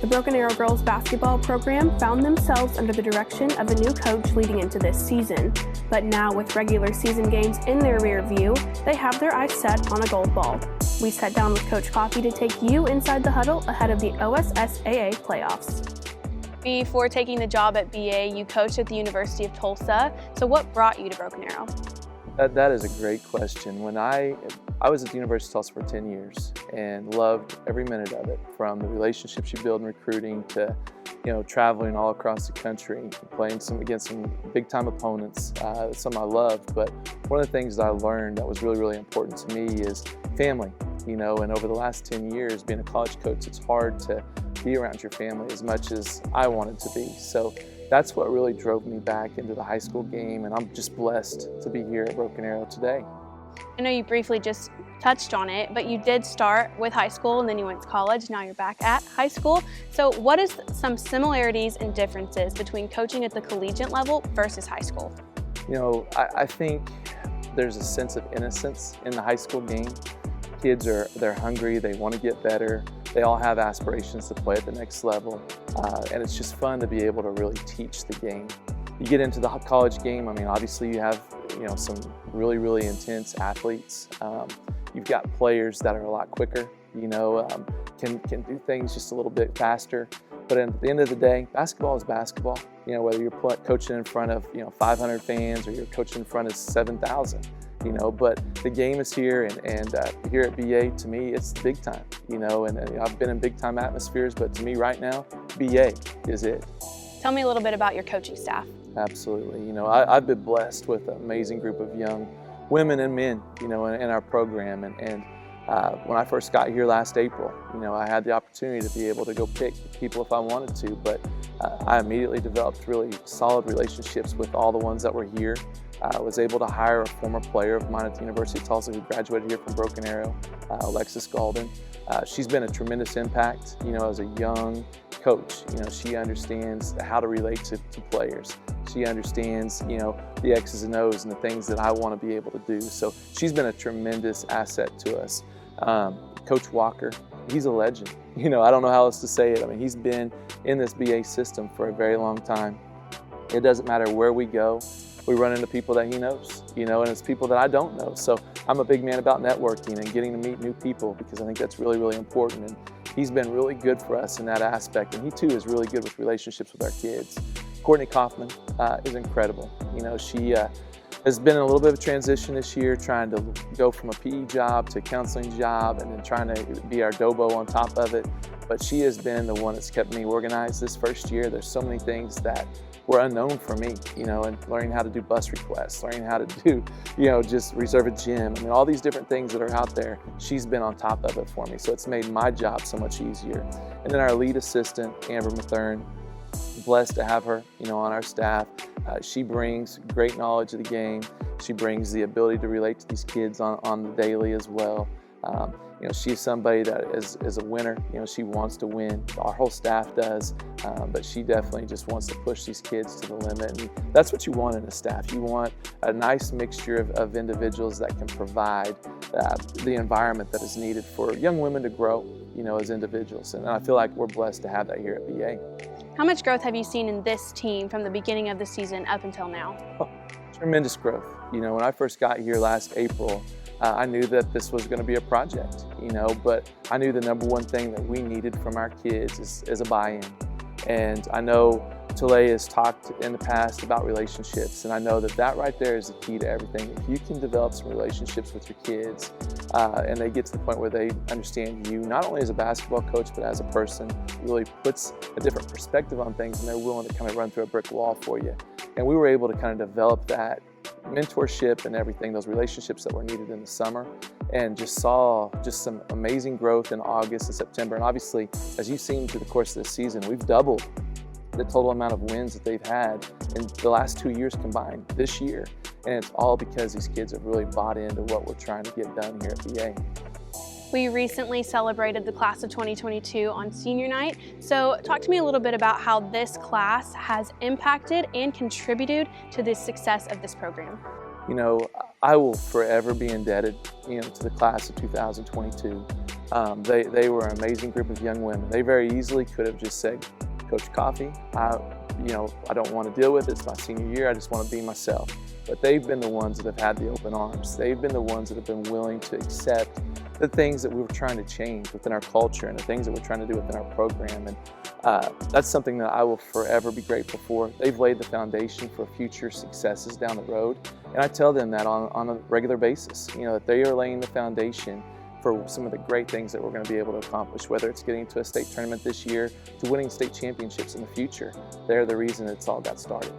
Broken Arrow girls basketball program found themselves under the direction of a new coach leading into this season. But now, with regular season games in their rear view, they have their eyes set on a gold ball. We sat down with Coach Coffey to take you inside the huddle ahead of the OSSAA playoffs. Before taking the job at BA, you coached at the University of Tulsa. So what brought you to Broken Arrow? That is a great question. When I was at the University of Tulsa for 10 years and loved every minute of it, from the relationships you build in recruiting to traveling all across the country, playing against some big-time opponents, something I loved. But one of the things that I learned that was really, really important to me is family. And over the last 10 years, being a college coach, it's hard to be around your family as much as I wanted to be. So that's what really drove me back into the high school game, and I'm just blessed to be here at Broken Arrow today. I know you briefly just touched on it, but you did start with high school and then you went to college. Now you're back at high school. So what is some similarities and differences between coaching at the collegiate level versus high school? I think there's a sense of innocence in the high school game. Kids they're hungry, they want to get better. They all have aspirations to play at the next level, and it's just fun to be able to really teach the game. You get into the college game, obviously you have some really, really intense athletes. You've got players that are a lot quicker, can do things just a little bit faster. But at the end of the day, basketball is basketball. Whether you're coaching in front of 500 fans or you're coaching in front of 7,000. But the game is here, and here at BA, to me, it's big time, and I've been in big time atmospheres, but to me right now, BA is it. Tell me a little bit about your coaching staff. Absolutely. I've been blessed with an amazing group of young women and men, in our program. And when I first got here last April, I had the opportunity to be able to go pick people if I wanted to, but I immediately developed really solid relationships with all the ones that were here. I was able to hire a former player of mine at the University of Tulsa who graduated here from Broken Arrow, Alexis Golden. She's been a tremendous impact, as a young coach. She understands how to relate to players. She understands, the X's and O's and the things that I want to be able to do. So she's been a tremendous asset to us. Coach Walker, he's a legend. I don't know how else to say it. He's been in this BA system for a very long time. It doesn't matter where we go. We run into people that he knows, and it's people that I don't know. So I'm a big man about networking and getting to meet new people because I think that's really, really important. And he's been really good for us in that aspect. And he too is really good with relationships with our kids. Courtney Kaufman is incredible. She has been in a little bit of a transition this year, trying to go from a PE job to a counseling job and then trying to be our Dobo on top of it. But she has been the one that's kept me organized this first year. There's so many things that were unknown for me, and learning how to do bus requests, learning how to do, just reserve a gym. All these different things that are out there, she's been on top of it for me. So it's made my job so much easier. And then our lead assistant, Amber Mathern, blessed to have her, on our staff. She brings great knowledge of the game. She brings the ability to relate to these kids on the daily as well. She's somebody that is a winner. She wants to win. Our whole staff does, but she definitely just wants to push these kids to the limit. And that's what you want in a staff. You want a nice mixture of individuals that can provide the environment that is needed for young women to grow, as individuals. And I feel like we're blessed to have that here at BA. How much growth have you seen in this team from the beginning of the season up until now? Oh, tremendous growth. When I first got here last April, I knew that this was going to be a project, but I knew the number one thing that we needed from our kids is a buy-in. And I know Tulay has talked in the past about relationships, and I know that right there is the key to everything. If you can develop some relationships with your kids and they get to the point where they understand you, not only as a basketball coach, but as a person, really puts a different perspective on things, and they're willing to kind of run through a brick wall for you. And we were able to kind of develop that mentorship and everything, those relationships that were needed in the summer, and just saw some amazing growth in August and September. And obviously, as you've seen through the course of this season, we've doubled the total amount of wins that they've had in the last 2 years combined this year. And it's all because these kids have really bought into what we're trying to get done here at BA. We recently celebrated the class of 2022 on senior night. So talk to me a little bit about how this class has impacted and contributed to the success of this program. You know, I will forever be indebted, you know, to the class of 2022. They were an amazing group of young women. They very easily could have just said, Coach Coffey, I don't want to deal with it. It's my senior year. I just want to be myself. But they've been the ones that have had the open arms. They've been the ones that have been willing to accept the things that we were trying to change within our culture and the things that we're trying to do within our program. And that's something that I will forever be grateful for. They've laid the foundation for future successes down the road. And I tell them that on a regular basis, you know, that they are laying the foundation for some of the great things that we're going to be able to accomplish, whether it's getting to a state tournament this year to winning state championships in the future. They're the reason it's all got started.